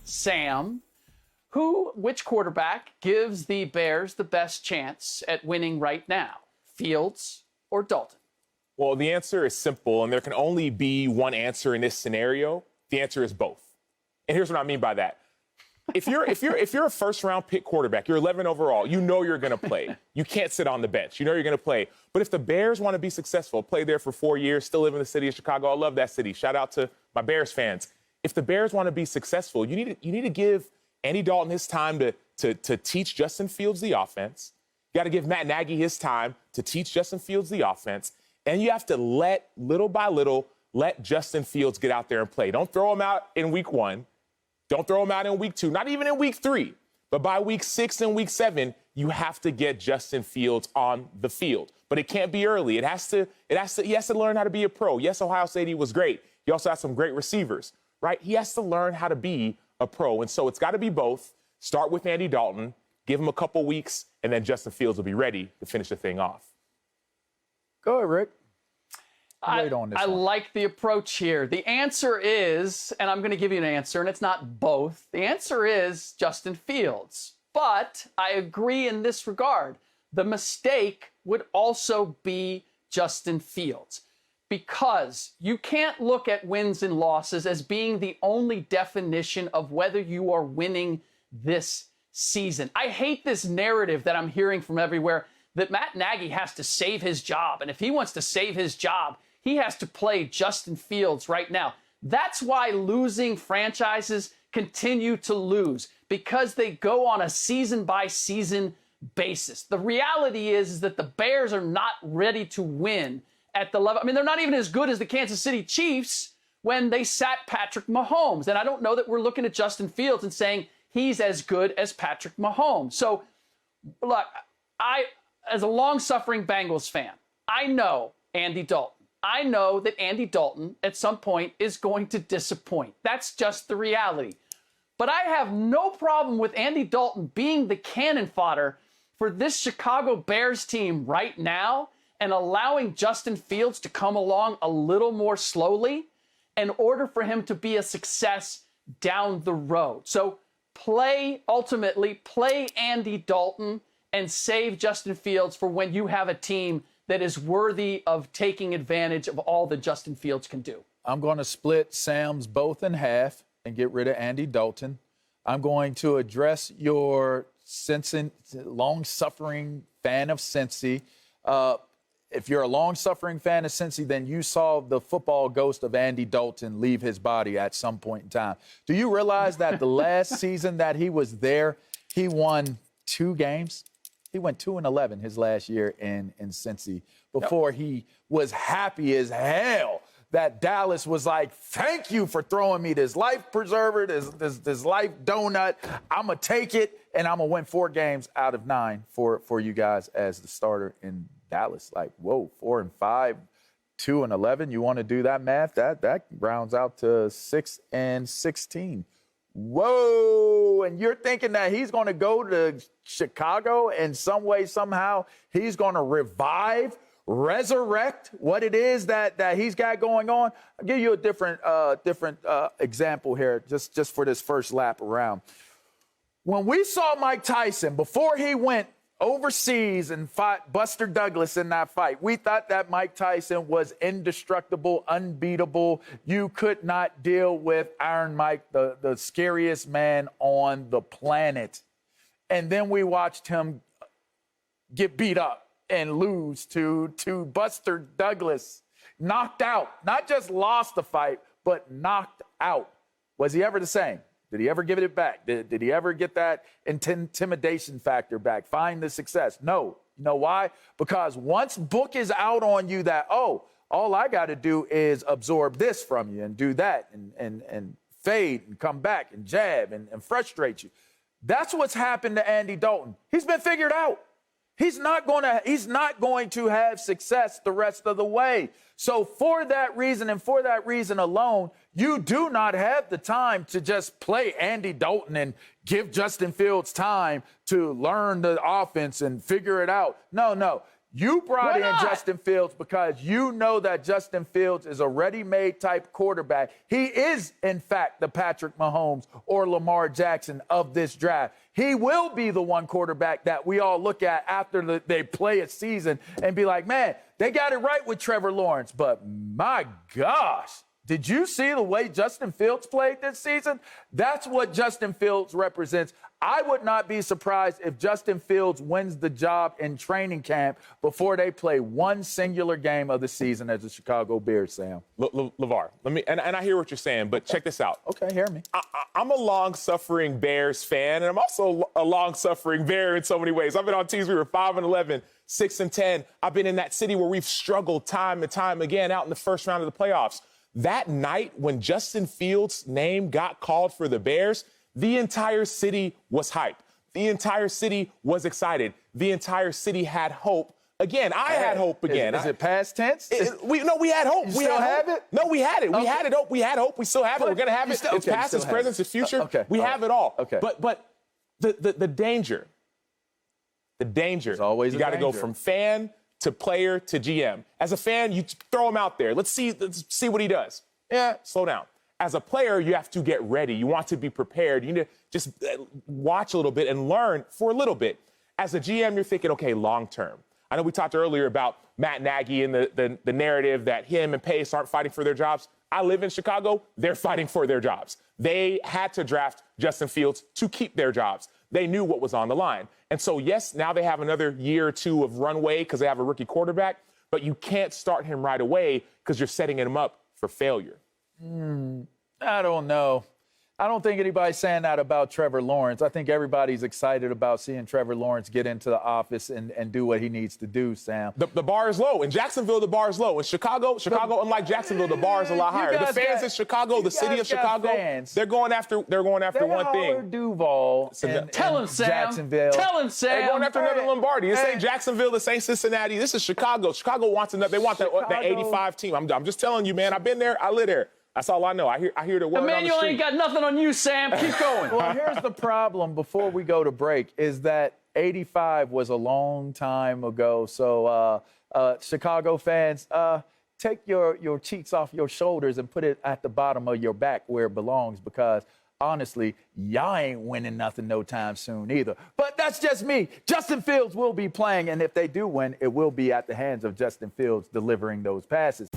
Sam, which quarterback gives the Bears the best chance at winning right now? Fields or Dalton? Well, the answer is simple, and there can only be one answer in this scenario. The answer is both. And here's what I mean by that. If you're a first-round pick quarterback, you're 11 overall, you know you're going to play. You can't sit on the bench. You know you're going to play. But if the Bears want to be successful, play there for 4 years, still live in the city of Chicago. I love that city. Shout out to my Bears fans. If the Bears want to be successful, you need to give Andy Dalton his time to teach Justin Fields the offense. You got to give Matt Nagy his time to teach Justin Fields the offense. And you have to little by little, let Justin Fields get out there and play. Don't throw him out in week 1. Don't throw him out in week 2, not even in week 3. But by week 6 and week 7, you have to get Justin Fields on the field. But it can't be early. He has to learn how to be a pro. Yes, Ohio State, he was great. He also has some great receivers, right? He has to learn how to be a pro. And so it's got to be both. Start with Andy Dalton, give him a couple weeks, and then Justin Fields will be ready to finish the thing off. Go ahead, Rick. I like the approach here. The answer is, and I'm going to give you an answer, and it's not both. The answer is Justin Fields. But I agree in this regard. The mistake would also be Justin Fields, because you can't look at wins and losses as being the only definition of whether you are winning this season. I hate this narrative that I'm hearing from everywhere that Matt Nagy has to save his job. And if he wants to save his job, he has to play Justin Fields right now. That's why losing franchises continue to lose, because they go on a season-by-season basis. The reality is that the Bears are not ready to win at the level. I mean, they're not even as good as the Kansas City Chiefs when they sat Patrick Mahomes. And I don't know that we're looking at Justin Fields and saying he's as good as Patrick Mahomes. So, look, as a long-suffering Bengals fan, I know Andy Dalton. I know that Andy Dalton at some point is going to disappoint. That's just the reality. But I have no problem with Andy Dalton being the cannon fodder for this Chicago Bears team right now and allowing Justin Fields to come along a little more slowly in order for him to be a success down the road. So ultimately play Andy Dalton and save Justin Fields for when you have a team that is worthy of taking advantage of all that Justin Fields can do. I'm going to split Sam's both in half and get rid of Andy Dalton. I'm going to address your long-suffering fan of Cincy. If you're a long-suffering fan of Cincy, then you saw the football ghost of Andy Dalton leave his body at some point in time. Do you realize that the last season that he was there, he won 2 games? He went 2-11 his last year in Cincy before he was happy as hell that Dallas was like, thank you for throwing me this life preserver, this life donut. I'm going to take it, and I'm going to win 4 games out of 9 for you guys as the starter in Dallas. Like, whoa, 4-5, 2-11. You want to do that math? That rounds out to 6-16. Whoa, and you're thinking that he's going to go to Chicago and some way, somehow, he's going to resurrect what it is that he's got going on? I'll give you a different example here just for this first lap around. When we saw Mike Tyson, before he went overseas and fought Buster Douglas in that fight, we thought that Mike Tyson was indestructible, unbeatable. You could not deal with Iron Mike, the scariest man on the planet. And then we watched him get beat up and lose to Buster Douglas, knocked out, not just lost the fight, but knocked out. Was he ever the same? Did he ever give it back? Did he ever get that intimidation factor back? Find the success? No. You know why? Because once book is out on you that, all I got to do is absorb this from you and do that and fade and come back and jab and frustrate you. That's what's happened to Andy Dalton. He's been figured out. He's not going to have success the rest of the way. So for that reason and for that reason alone, you do not have the time to just play Andy Dalton and give Justin Fields time to learn the offense and figure it out. No. You brought Why in not? Justin Fields because you know that Justin Fields is a ready-made type quarterback. He is, in fact, the Patrick Mahomes or Lamar Jackson of this draft. He will be the one quarterback that we all look at after they play a season and be like, man, they got it right with Trevor Lawrence. But my gosh, did you see the way Justin Fields played this season? That's what Justin Fields represents. I would not be surprised if Justin Fields wins the job in training camp before they play one singular game of the season as the Chicago Bears, Sam. LaVar, and I hear what you're saying, but check this out. Okay, hear me. I'm a long-suffering Bears fan, and I'm also a long-suffering Bear in so many ways. I've been on teams we were 5-11, 6-10. I've been in that city where we've struggled time and time again out in the first round of the playoffs. That night when Justin Fields' name got called for the Bears, the entire city was hyped. The entire city was excited. The entire city had hope. Again, I had hope again. Is it past tense? We had hope. You still have it? No, we had it. We had it. Hope. We had hope. We still have it. We're going to have it. It's past, it's present, it's future. Okay. We have it all. Okay. But the danger, There's always you got to go danger. from fan to player to GM. As a fan, you throw him out there. Let's see what he does. Yeah, slow down. As a player, you have to get ready. You want to be prepared. You need to just watch a little bit and learn for a little bit. As a GM, you're thinking, okay, long term. I know we talked earlier about Matt Nagy and the narrative that him and Pace aren't fighting for their jobs. I live in Chicago. They're fighting for their jobs. They had to draft Justin Fields to keep their jobs. They knew what was on the line. And so, yes, now they have another year or two of runway because they have a rookie quarterback, but you can't start him right away because you're setting him up for failure. I don't know. I don't think anybody's saying that about Trevor Lawrence. I think everybody's excited about seeing Trevor Lawrence get into the office and do what he needs to do, Sam. The bar is low. In Jacksonville, the bar is low. In Chicago, unlike Jacksonville, the bar is a lot higher. The fans in Chicago, the city of Chicago, they're going after one thing. Duval and Tell him, Sam. Jacksonville. Tell him, Sam. They're going after another Lombardi. This ain't Jacksonville. This ain't Cincinnati. This is Chicago. Chicago wants another. They want that 85 team. I'm just telling you, man. I've been there. I live there. That's all I know. I hear the word on the Emmanuel street. ain't got nothing on you, Sam. Keep going. Well, here's the problem before we go to break is that 85 was a long time ago. So, Chicago fans, take your cheeks off your shoulders and put it at the bottom of your back where it belongs because, honestly, y'all ain't winning nothing no time soon either. But that's just me. Justin Fields will be playing, and if they do win, it will be at the hands of Justin Fields delivering those passes.